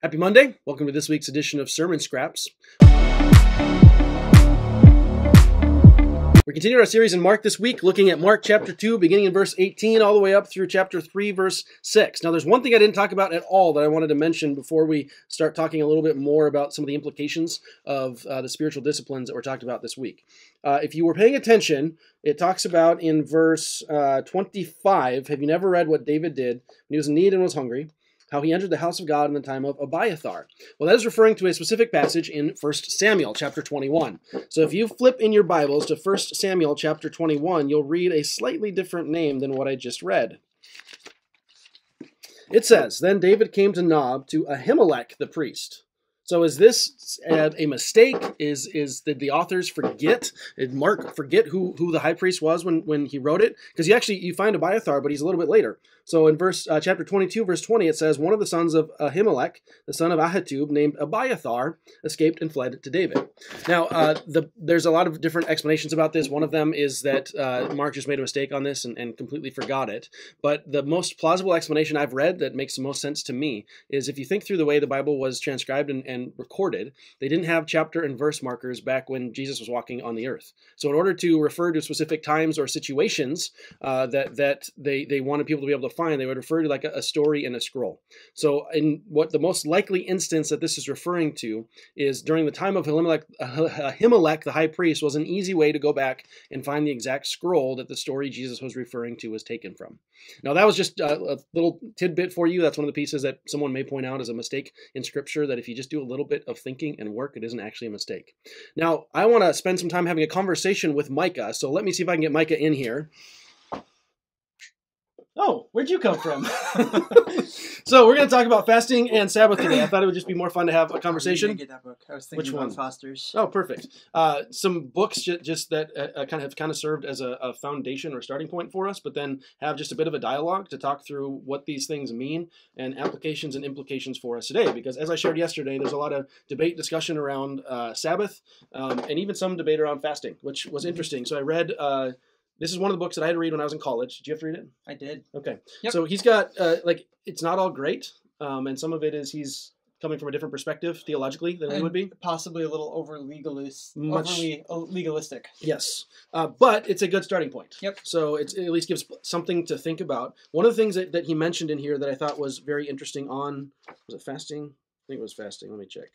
Happy Monday. Welcome to this week's edition of Sermon Scraps. We're continuing our series in Mark this week, looking at Mark chapter 2, beginning in verse 18, all the way up through chapter 3, verse 6. Now, there's one thing I didn't talk about at all that I wanted to mention before we start talking a little bit more about some of the implications of the spiritual disciplines that were talked about this week. If you were paying attention, it talks about in verse 25, have you never read what David did when he was in need and was hungry? How he entered the house of God in the time of Abiathar. Well, that is referring to a specific passage in 1 Samuel chapter 21. So if you flip in your Bibles to 1 Samuel chapter 21, you'll read a slightly different name than what I just read. It says, Then David came to Nob to Ahimelech the priest. So is this a mistake? Did the authors forget? Did Mark forget who the high priest was when he wrote it? Because you find Abiathar, but he's a little bit later. So in chapter 22, verse 20, it says, One of the sons of Ahimelech, the son of Ahitub, named Abiathar, escaped and fled to David. Now, there's a lot of different explanations about this. One of them is that Mark just made a mistake on this and completely forgot it. But the most plausible explanation I've read that makes the most sense to me is if you think through the way the Bible was transcribed and recorded, they didn't have chapter and verse markers back when Jesus was walking on the earth. So in order to refer to specific times or situations that they wanted people to be able to find, they would refer to like a story in a scroll. So in what the most likely instance that this is referring to is during the time of Ahimelech, the high priest, was an easy way to go back and find the exact scroll that the story Jesus was referring to was taken from. Now that was just a little tidbit for you. That's one of the pieces that someone may point out as a mistake in Scripture, that if you just do a little bit of thinking and work, it isn't actually a mistake. Now, I want to spend some time having a conversation with Micah, so let me see if I can get Micah in here. Oh, where'd you come from? So we're going to talk about fasting and Sabbath today. I thought it would just be more fun to have a conversation. I get that book. I was thinking Which about one? Foster's. Oh, perfect. Some books just that kind of served as a foundation or starting point for us, but then have just a bit of a dialogue to talk through what these things mean and applications and implications for us today. Because as I shared yesterday, there's a lot of debate, discussion around Sabbath, and even some debate around fasting, which was interesting. So I read... This is one of the books that I had to read when I was in college. Did you have to read it? I did. Okay. Yep. So he's got, it's not all great, and some of it is he's coming from a different perspective theologically than we would be. Possibly a little overly legalistic. Yes. But it's a good starting point. Yep. So it at least gives something to think about. One of the things that he mentioned in here that I thought was very interesting was it fasting? I think it was fasting. Let me check.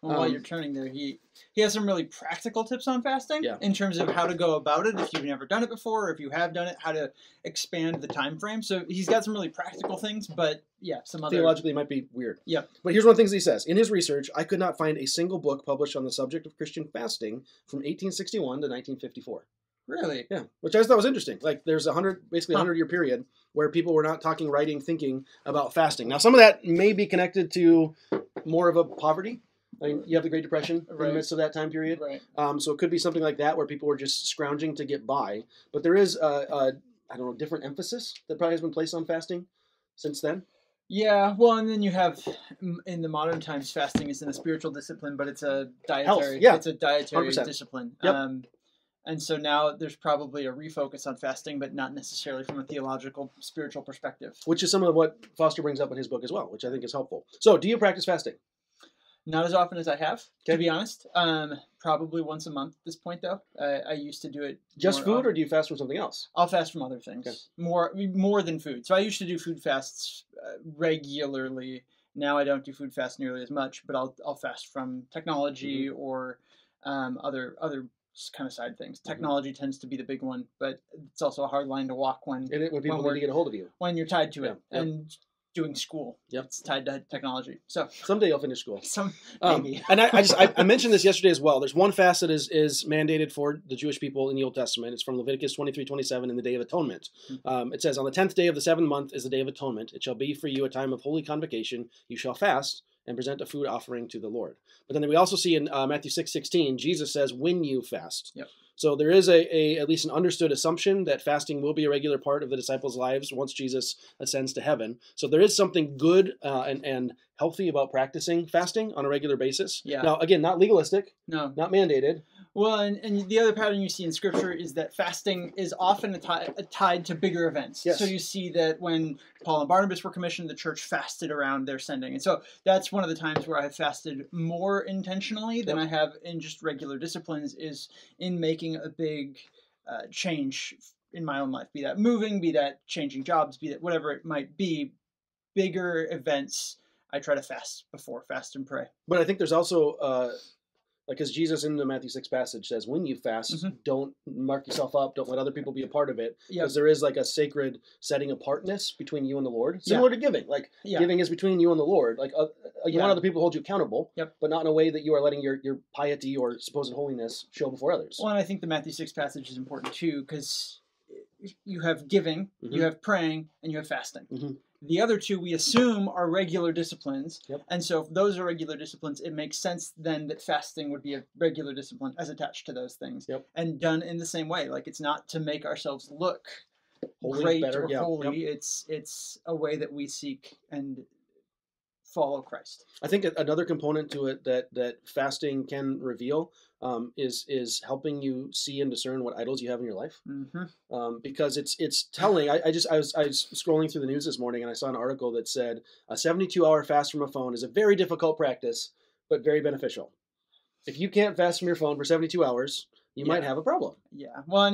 Well, while you're turning there, he has some really practical tips on fasting in terms of how to go about it if you've never done it before, or if you have done it, how to expand the time frame. So he's got some really practical things, but some other... Theologically, it might be weird. Yeah. But here's one of the things he says. In his research, I could not find a single book published on the subject of Christian fasting from 1861 to 1954. Really? Yeah, which I thought was interesting. Like, there's basically a 100-year period where people were not talking, writing, thinking about fasting. Now, some of that may be connected to more of a poverty. I mean, you have the Great Depression in the midst of that time period. Right. So it could be something like that where people were just scrounging to get by. But there is different emphasis that probably has been placed on fasting since then. Yeah, well, and then you have, in the modern times, fasting isn't a spiritual discipline, but it's a dietary, Health, yeah. It's a dietary 100%. discipline. Yep. And so now there's probably a refocus on fasting, but not necessarily from a theological, spiritual perspective. Which is some of what Foster brings up in his book as well, which I think is helpful. So, do you practice fasting? Not as often as I have, to be honest. Probably once a month at this point, though. I used to do it. Just food, or do you fast from something else? I'll fast from other things. Okay. More than food. So I used to do food fasts regularly. Now I don't do food fasts nearly as much, but I'll fast from technology or other kind of side things. Technology tends to be the big one, but it's also a hard line to walk when people need to get a hold of you. When you're tied to it. Yep. And doing school. Yep. It's tied to technology. So someday you'll finish school. Maybe. And I mentioned this yesterday as well. There's one fast that is mandated for the Jewish people in the Old Testament. It's from Leviticus 23:27 in the Day of Atonement. It says, On the 10th day of the 7th month is the Day of Atonement. It shall be for you a time of holy convocation. You shall fast and present a food offering to the Lord. But then we also see in Matthew 6:16, Jesus says, when you fast. Yep. So there is at least an understood assumption that fasting will be a regular part of the disciples' lives once Jesus ascends to heaven. So there is something good and healthy about practicing fasting on a regular basis. Yeah. Now, again, not legalistic. No. Not mandated. Well, and the other pattern you see in Scripture is that fasting is often tied to bigger events. Yes. So you see that when Paul and Barnabas were commissioned, the church fasted around their sending. And so that's one of the times where I have fasted more intentionally than I have in just regular disciplines, is in making a big change in my own life, be that moving, be that changing jobs, be that whatever it might be. Bigger events, I try to fast and pray. But I think there's also, because Jesus in the Matthew 6 passage says, when you fast, don't mark yourself up, don't let other people be a part of it, because there is like a sacred setting apartness between you and the Lord, similar to giving. Like giving is between you and the Lord. Like you want other people to hold you accountable, but not in a way that you are letting your piety or supposed holiness show before others. Well, and I think the Matthew 6 passage is important too, because you have giving, you have praying, and you have fasting. The other two we assume are regular disciplines. And so if those are regular disciplines, it makes sense then that fasting would be a regular discipline as attached to those things. And done in the same way. Like, it's not to make ourselves look holy, great better, or holy. It's a way that we seek and follow Christ. I think another component to it that fasting can reveal is helping you see and discern what idols you have in your life. Because it's telling. I was scrolling through the news this morning and I saw an article that said a 72-hour fast from a phone is a very difficult practice, but very beneficial. If you can't fast from your phone for 72 hours, you might have a problem. Well,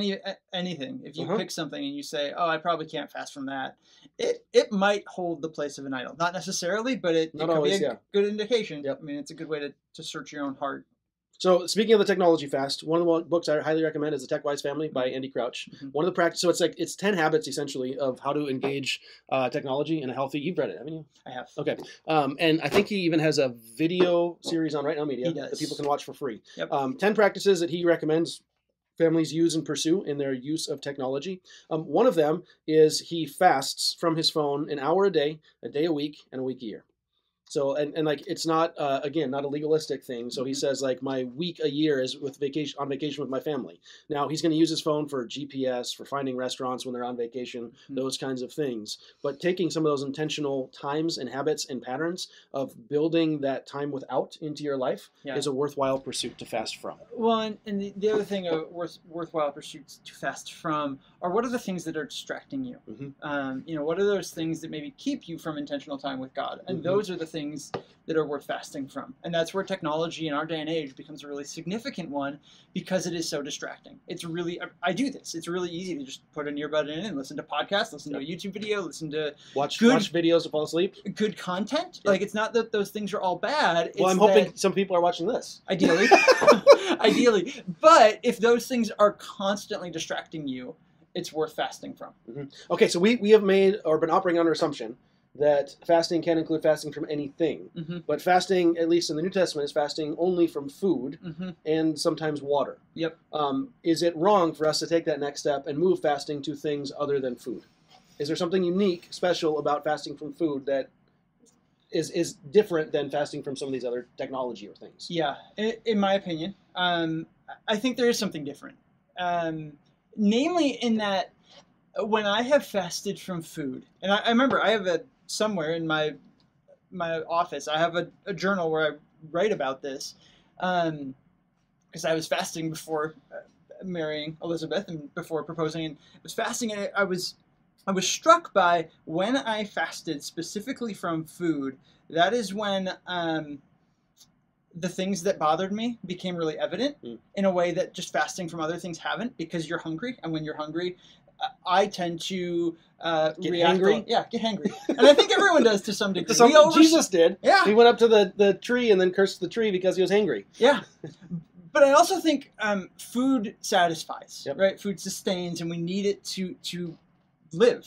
anything. If you pick something and you say, "Oh, I probably can't fast from that," it might hold the place of an idol. Not necessarily, but it could be a good indication. I mean, it's a good way to search your own heart. So speaking of the technology fast, one of the books I highly recommend is The Tech Wise Family by Andy Crouch. One of the practice, so it's 10 habits essentially of how to engage technology in a healthy. You've read it, haven't you? I have. Okay, and I think he even has a video series on Right Now Media that people can watch for free. 10 practices that he recommends families use and pursue in their use of technology. One of them is he fasts from his phone an hour a day a week, and a week a year. So, and like, it's not, again, not a legalistic thing. So he says, like, my week a year is on vacation with my family. Now, he's going to use his phone for GPS, for finding restaurants when they're on vacation, those kinds of things. But taking some of those intentional times and habits and patterns of building that time without into your life is a worthwhile pursuit to fast from. Well, and the other thing, worthwhile pursuits to fast from are, what are the things that are distracting you? What are those things that maybe keep you from intentional time with God? And those are the things that are worth fasting from. And that's where technology in our day and age becomes a really significant one, because it is so distracting. It's really, I do this. It's really easy to just put an earbud in and listen to podcasts, listen to a YouTube video, listen to watch videos to fall asleep. Good content. Like, it's not that those things are all bad. Well, I'm hoping some people are watching this. Ideally. Ideally. But if those things are constantly distracting you, it's worth fasting from. Okay, so we have made or been operating under assumption that fasting can include fasting from anything. But fasting, at least in the New Testament, is fasting only from food and sometimes water. Is it wrong for us to take that next step and move fasting to things other than food? Is there something unique, special about fasting from food that is different than fasting from some of these other technology or things? Yeah, in my opinion, I think there is something different. Namely in that when I have fasted from food, and I remember I have somewhere in my office, I have a journal where I write about this, because I was fasting before marrying Elizabeth and before proposing, and I was fasting, and I was struck by when I fasted specifically from food, that is when the things that bothered me became really evident in a way that just fasting from other things haven't, because you're hungry, and when you're hungry, I tend to get hangry. Get hangry. And I think everyone does to some degree. Jesus did. Yeah. He went up to the tree and then cursed the tree because he was hangry. Yeah. But I also think food satisfies, right? Food sustains, and we need it to live.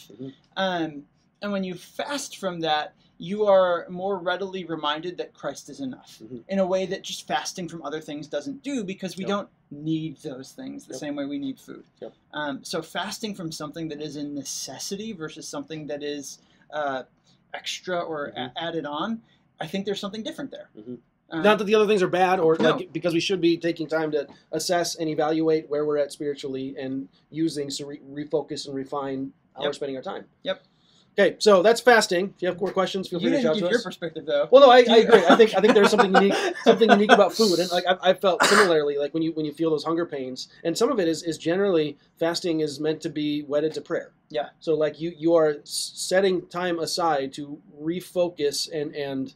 And when you fast from that, you are more readily reminded that Christ is enough in a way that just fasting from other things doesn't do, because we don't need those things the same way we need food. So fasting from something that is a necessity versus something that is extra or added on, I think there's something different there. Not that the other things are bad, or because we should be taking time to assess and evaluate where we're at spiritually and using to refocus and refine how we're spending our time. Okay, so that's fasting. If you have more questions, feel free You to reach out didn't to give your us. perspective though. Well, no, I agree. I think there's something unique about food, and like I felt similarly. Like when you feel those hunger pains, and some of it is generally fasting is meant to be wedded to prayer. Yeah. So like you are setting time aside to refocus and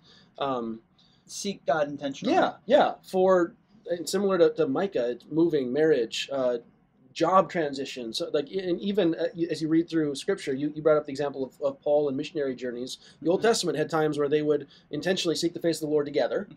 Seek God intentionally. yeah. For similar to Micah, it's moving, marriage, job transition. So like, and even as you read through Scripture, you brought up the example of Paul and missionary journeys. The Old Testament had times where they would intentionally seek the face of the Lord together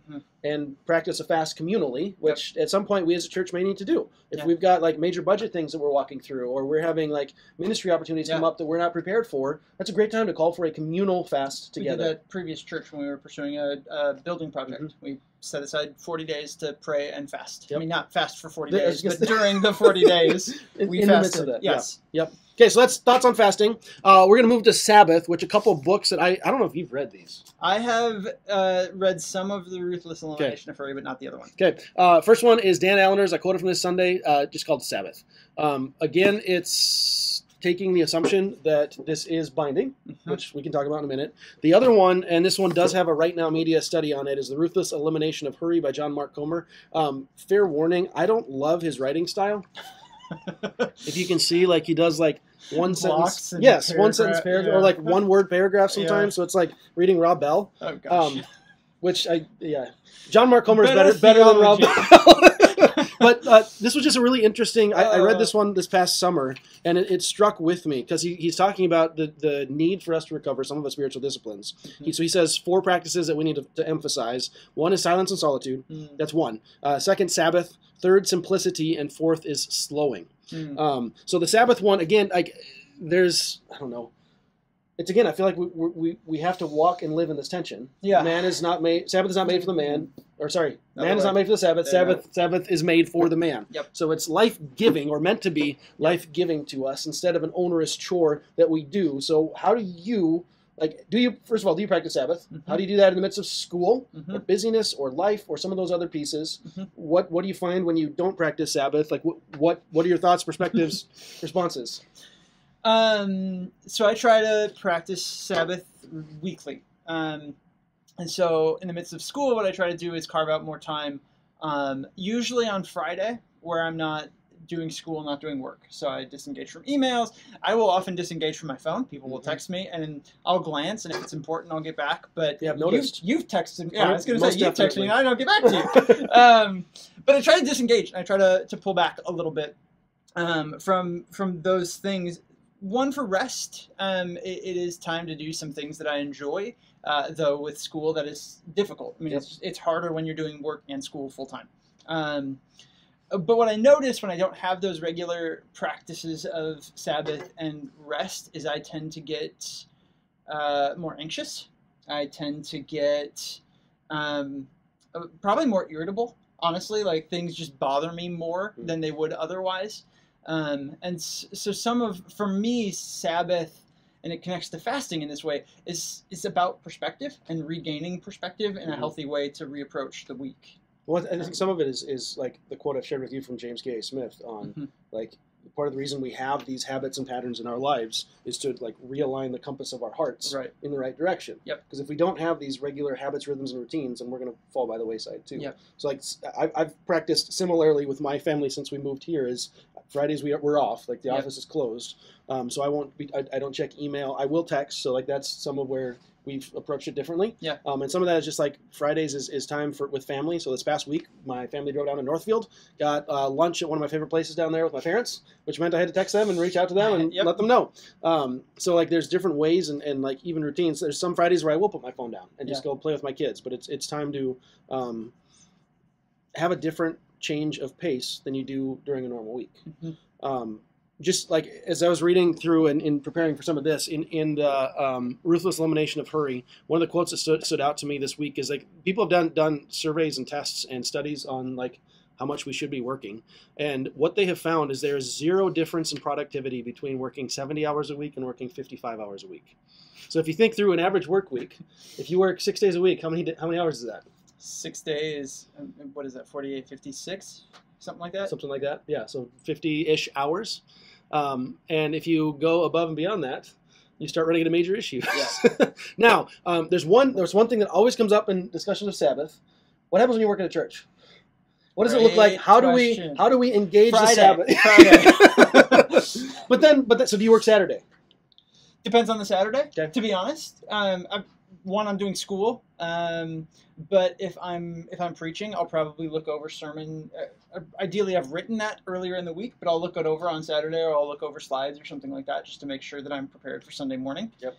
and practice a fast communally, which at some point we as a church may need to do. If we've got like major budget things that we're walking through, or we're having like ministry opportunities come up that we're not prepared for, that's a great time to call for a communal fast together. We did that previous church when we were pursuing a building project. We set aside 40 days to pray and fast. I mean, not fast for 40 days, but during the 40 days, we fasted. The midst of that. Yes. Yep. Okay, so that's thoughts on fasting. We're going to move to Sabbath, which a couple of books that I don't know if you've read these. I have read some of the Ruthless Elimination of Hurry, but not the other one. Okay. First one is Dan Allener's. I quoted from this Sunday, just called Sabbath. Again, it's taking the assumption that this is binding, which we can talk about in a minute. The other one, and this one does have a Right Now Media study on it, is The Ruthless Elimination of Hurry by John Mark Comer. Fair warning, I don't love his writing style. If you can see, like, he does like one sentence, one sentence paragraph, or like one word paragraph sometimes. So it's like reading Rob Bell. Oh gosh. Which John Mark Comer is better than Rob Bell. But this was just a really interesting. I read this one this past summer, and it struck with me because he's talking about the need for us to recover some of the spiritual disciplines. So he says 4 practices that we need to emphasize. One is silence and solitude. That's one. Second, Sabbath. Third, simplicity, and fourth is slowing. So the Sabbath one, again, like there's, I don't know. It's again, I feel like we have to walk and live in this tension. Yeah. Sabbath is not made for the man. Or sorry, man is not made for the Sabbath. Sabbath is made for the man. Yep. So it's life-giving, or meant to be life-giving to us, instead of an onerous chore that we do. So how do you, first of all, do you practice Sabbath? How do you do that in the midst of school, or busyness, or life, or some of those other pieces? What do you find when you don't practice Sabbath? Like, what are your thoughts, perspectives, responses? So I try to practice Sabbath weekly. And so in the midst of school, what I try to do is carve out more time, usually on Friday, where I'm not doing school, not doing work. So I disengage from emails. I will often disengage from my phone. People will text me, and I'll glance, and if it's important, I'll get back. But yeah, I've noticed. You've texted me. Yeah, I was going to say, you've texted me, and I don't get back to you. But I try to disengage, and I try to pull back a little bit from those things. One, for rest. It is time to do some things that I enjoy, though with school that is difficult. I mean, it's harder when you're doing work and school full time. But what I notice when I don't have those regular practices of Sabbath and rest is I tend to get more anxious. I tend to get probably more irritable, honestly. Like, things just bother me more than they would otherwise. And so for me, Sabbath, and it connects to fasting in this way, is about perspective and regaining perspective in a healthy way to reapproach the week. Well, I think some of it is like the quote I've shared with you from James K. Smith on like part of the reason we have these habits and patterns in our lives is to like realign the compass of our hearts in the right direction. Because if we don't have these regular habits, rhythms, and routines, then we're going to fall by the wayside too. So like I've practiced similarly with my family since we moved here. Is Fridays we're off, like the office is closed, so I don't check email. I will text, so like that's some of where we've approached it differently. And some of that is just like Fridays is time with family. So this past week, my family drove down to Northfield, got lunch at one of my favorite places down there with my parents, which meant I had to text them and reach out to them and let them know. So like there's different ways and like even routines. There's some Fridays where I will put my phone down and just go play with my kids, but it's time to have a different change of pace than you do during a normal week. Just like as I was reading through and in preparing for some of this, in the Ruthless Elimination of Hurry, one of the quotes that stood out to me this week is like people have done surveys and tests and studies on like how much we should be working, and what they have found is there is zero difference in productivity between working 70 hours a week and working 55 hours a week. So if you think through an average work week, if you work 6 days a week, how many hours is that? 6 days. What is that? 48, 56, something like that. Something like that. Yeah. So 50-ish hours. And if you go above and beyond that, You start running into major issues. Yeah. Now, there's one thing that always comes up in discussion of Sabbath. What happens when you work in a church? What does it look like? Great How question. do we engage the Friday. Sabbath? but so do you work Saturday? Depends on the Saturday, Okay. to be honest. I'm doing school, but if I'm preaching, I'll probably look over sermon. Ideally, I've written that earlier in the week, but I'll look it over on Saturday, or I'll look over slides or something like that, just to make sure that I'm prepared for Sunday morning. Yep.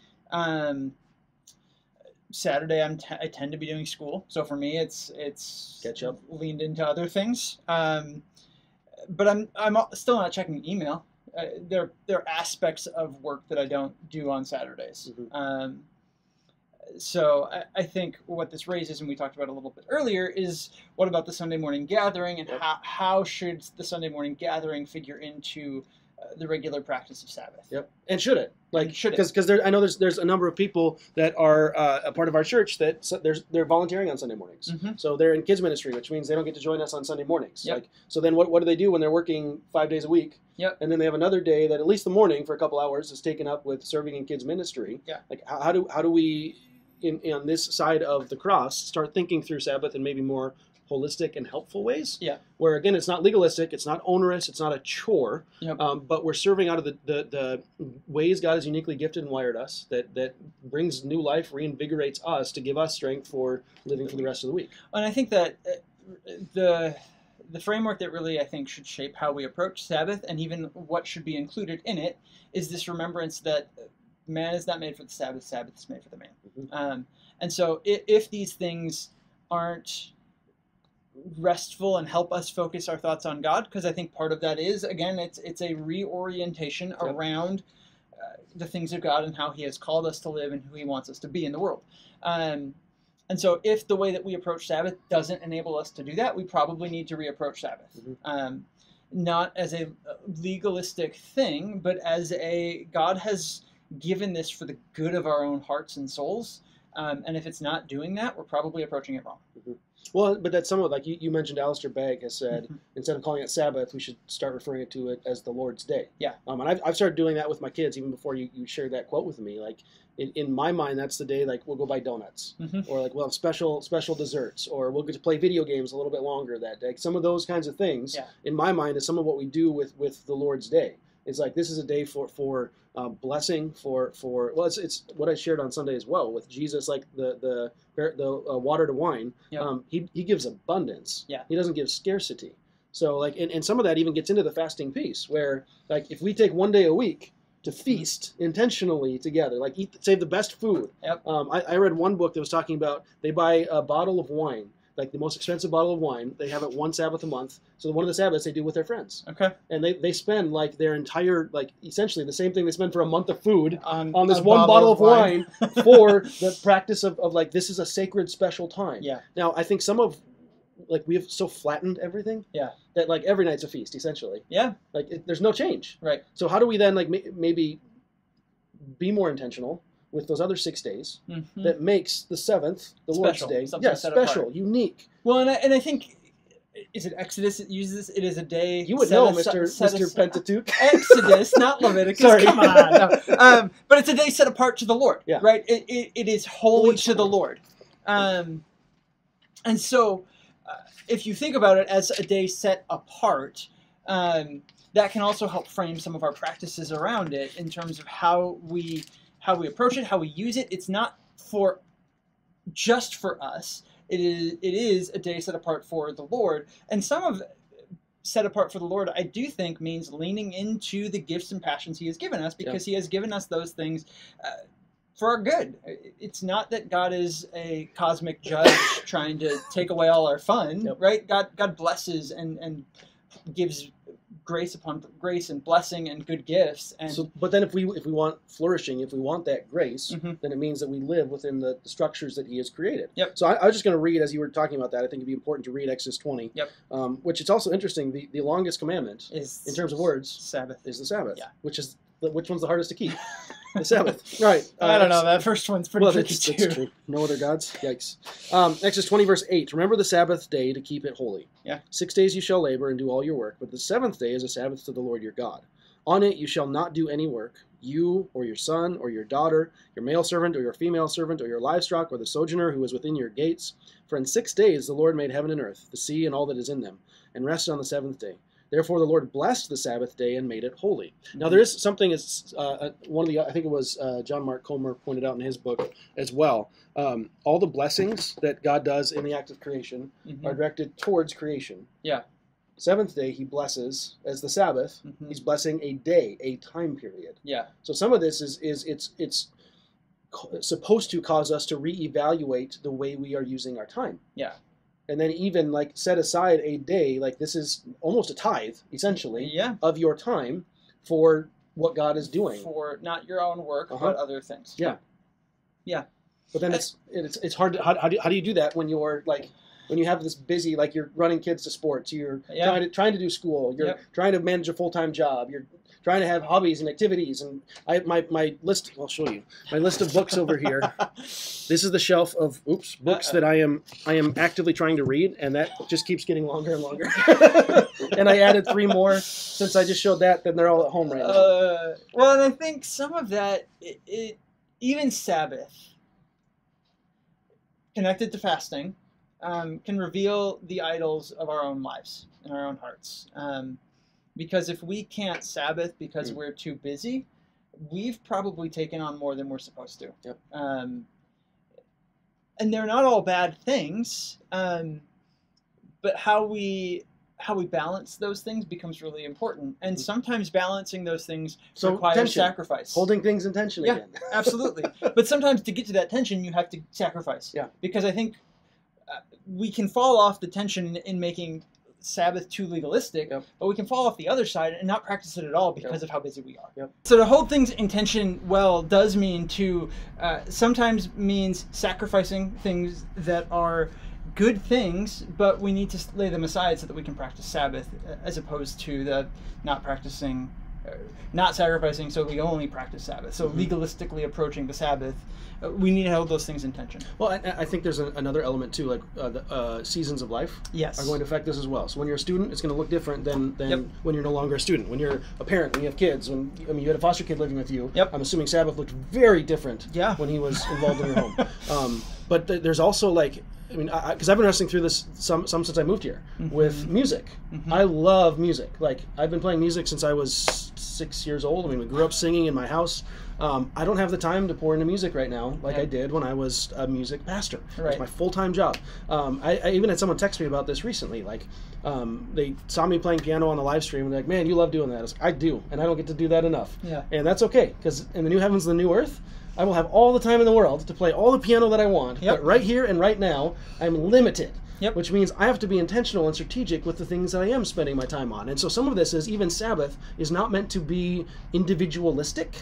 Saturday, I tend to be doing school, so for me, it's Catch up. leaned into other things. But I'm still not checking email. There are aspects of work that I don't do on Saturdays. Mm-hmm. So I think what this raises, and we talked about a little bit earlier, is what about the Sunday morning gathering, and Yep. how should the Sunday morning gathering figure into the regular practice of Sabbath? Yep. And should it? Like, should it? Because I know there's a number of people that are a part of our church that they're volunteering on Sunday mornings. Mm-hmm. So they're in kids ministry, which means they don't get to join us on Sunday mornings. Yep. Like, so then what do they do when they're working 5 days a week? Yep. And then they have another day that at least the morning for a couple hours is taken up with serving in kids ministry. Yeah. Like, how do we on this side of the cross start thinking through Sabbath in maybe more holistic and helpful ways? Yeah. Where again, it's not legalistic, it's not onerous, it's not a chore. Yep. But we're serving out of the ways God has uniquely gifted and wired us that brings new life, reinvigorates us to give us strength for living for the rest of the week. And I think that the framework that really I think should shape how we approach Sabbath, and even what should be included in it, is this remembrance that man is not made for the Sabbath, Sabbath is made for the man. Mm-hmm. And so if these things aren't restful and help us focus our thoughts on God, because I think part of that is, again, it's a reorientation around the things of God and how He has called us to live and who He wants us to be in the world. And so if the way that we approach Sabbath doesn't enable us to do that, we probably need to reapproach Sabbath. Mm-hmm. Not as a legalistic thing, but as a God has given this for the good of our own hearts and souls. And if it's not doing that, we're probably approaching it wrong. Mm-hmm. Well, but that's somewhat like you mentioned. Alistair Begg has said, mm-hmm. instead of calling it Sabbath, we should start referring to it as the Lord's Day. Yeah. And I've started doing that with my kids even before you shared that quote with me. Like in my mind, that's the day like we'll go buy donuts, mm-hmm. or like we'll have special desserts, or we'll get to play video games a little bit longer that day. Some of those kinds of things, in my mind, is some of what we do with the Lord's Day. It's like this is a day for blessing, for well, it's what I shared on Sunday as well with Jesus, like the water to wine. Yep. He gives abundance. Yeah. He doesn't give scarcity. So like, and some of that even gets into the fasting piece, where like if we take one day a week to feast intentionally together, like save the best food. Yep. I read one book that was talking about they buy a bottle of wine, like the most expensive bottle of wine. They have it one Sabbath a month. So one of the Sabbaths they do with their friends. Okay. And they spend like their entire, like essentially the same thing they spend for a month of food on this one bottle of wine for the practice of like, this is a sacred special time. Yeah. Now I think some of, like we have so flattened everything. Yeah. That like every night's a feast essentially. Yeah. Like there's no change. Right. So how do we then like maybe be more intentional with those other 6 days, mm-hmm. that makes the seventh, the Lord's Day, special, unique. Well, and I think, is it Exodus that uses this? It is a day. You would know, Mr. Pentateuch. Exodus, not Leviticus. Sorry. Come on. No. But it's a day set apart to the Lord, right? It is holy to the Lord. And so, if you think about it as a day set apart, that can also help frame some of our practices around it in terms of how we approach it, how we use it. It's not just for us. It is a day set apart for the Lord. And some of set apart for the Lord, I do think, means leaning into the gifts and passions He has given us, because He has given us those things for our good. It's not that God is a cosmic judge trying to take away all our fun, right? God blesses and gives grace upon grace and blessing and good gifts. And so, but then if we want flourishing, if we want that grace, mm-hmm. then it means that we live within the structures that He has created. Yep. So I was just going to read, as you were talking about that, I think it'd be important to read Exodus 20. Yep. Which is also interesting. The longest commandment is, in terms of words, Sabbath. Is the Sabbath. Yeah. Which one's the hardest to keep? The Sabbath. Right. I don't know. That first one's pretty tricky too. That's true. No other gods? Yikes. Exodus 20, verse 8. Remember the Sabbath day to keep it holy. Yeah. 6 days you shall labor and do all your work, but the seventh day is a Sabbath to the Lord your God. On it you shall not do any work, you or your son or your daughter, your male servant or your female servant, or your livestock, or the sojourner who is within your gates. For in 6 days the Lord made heaven and earth, the sea and all that is in them, and rested on the seventh day. Therefore the Lord blessed the Sabbath day and made it holy. Now there is something, one of the, I think it was John Mark Comer pointed out in his book as well. All the blessings that God does in the act of creation are directed towards creation. Yeah. Seventh day he blesses as the Sabbath. He's blessing a day, a time period. Yeah. So some of this is it's supposed to cause us to reevaluate the way we are using our time. Yeah. And then even like set aside a day, like this is almost a tithe, essentially, of your time for what God is doing. For not your own work, but other things. Yeah. Yeah. But then it's hard to, how do you do that when you're like, when you have this busy, like you're running kids to sports, you're trying to do school, you're trying to manage a full-time job, you're trying to have hobbies and activities, and my list, I'll show you, my list of books over here. This is the shelf of books that I am actively trying to read, and that just keeps getting longer and longer. And I added 3 more since I just showed that, then they're all at home right now. Well, and I think some of that, even Sabbath, connected to fasting, can reveal the idols of our own lives and our own hearts. Because if we can't Sabbath because we're too busy, we've probably taken on more than we're supposed to. Yep. And they're not all bad things, but how we balance those things becomes really important. And sometimes balancing those things requires sacrifice. Holding things in tension again. Absolutely. But sometimes to get to that tension, you have to sacrifice. Yeah. Because I think we can fall off the tension in making Sabbath too legalistic, but we can fall off the other side and not practice it at all because of how busy we are. So to hold things in tension well does mean to sometimes means sacrificing things that are good things, but we need to lay them aside so that we can practice Sabbath, as opposed to the not practicing, not sacrificing, so we only practice Sabbath. So legalistically approaching the Sabbath, we need to hold those things in tension. Well, I think there's another element too, like the seasons of life are going to affect this as well. So when you're a student, it's going to look different than when you're no longer a student. When you're a parent, when you have kids, you had a foster kid living with you, I'm assuming Sabbath looked very different when he was involved in your home. But there's also like, because I've been wrestling through this some since I moved here with music. I love music. Like I've been playing music since I was 6 years old. We grew up singing in my house. I don't have the time to pour into music right now like I did when I was a music pastor. It's my full-time job. I even had someone text me about this recently. Like they saw me playing piano on the live stream and they're like, "Man, you love doing that." I was like, "I do, and I don't get to do that enough." And that's okay, because in the new heavens and the new earth, I will have all the time in the world to play all the piano that I want. But right here and right now, I'm limited. Which means I have to be intentional and strategic with the things that I am spending my time on. And so some of this is, even Sabbath is not meant to be individualistic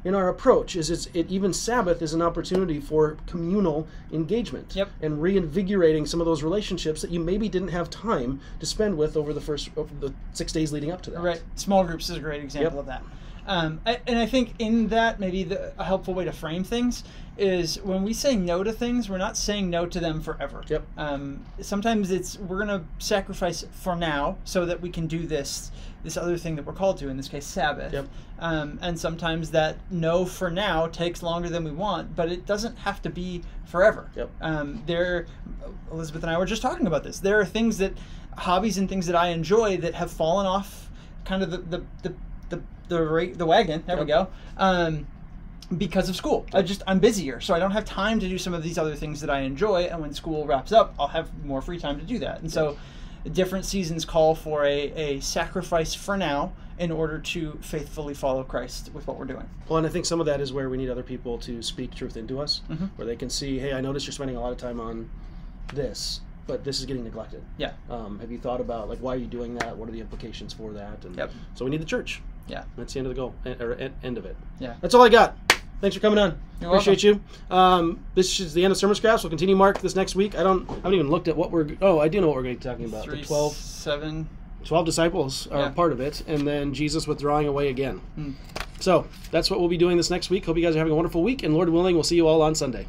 in our approach. Even Sabbath is an opportunity for communal engagement and reinvigorating some of those relationships that you maybe didn't have time to spend with over the 6 days leading up to that. Small groups is a great example of that. And I think in that, maybe a helpful way to frame things is when we say no to things, we're not saying no to them forever. Sometimes we're going to sacrifice for now so that we can do this other thing that we're called to, in this case, Sabbath. And sometimes that no for now takes longer than we want, but it doesn't have to be forever. Elizabeth and I were just talking about this. There are hobbies and things that I enjoy that have fallen off kind of the wagon, there we go, because of school. I'm busier, so I don't have time to do some of these other things that I enjoy, and when school wraps up, I'll have more free time to do that. And so different seasons call for a sacrifice for now in order to faithfully follow Christ with what we're doing. Well, and I think some of that is where we need other people to speak truth into us, where they can see, hey, I notice you're spending a lot of time on this, but this is getting neglected. Have you thought about, like, why are you doing that? What are the implications for that? And so we need the church. That's the end of the goal, or end of it. That's all I got. Thanks for coming on. Appreciate you. This is the end of Sermon Scraps. We'll continue Mark this next week. I haven't even looked at what I do know what we're going to be talking about. The 12 disciples are part of it, and then Jesus withdrawing away again. So that's what we'll be doing this next week. Hope you guys are having a wonderful week, and Lord willing, we'll see you all on Sunday.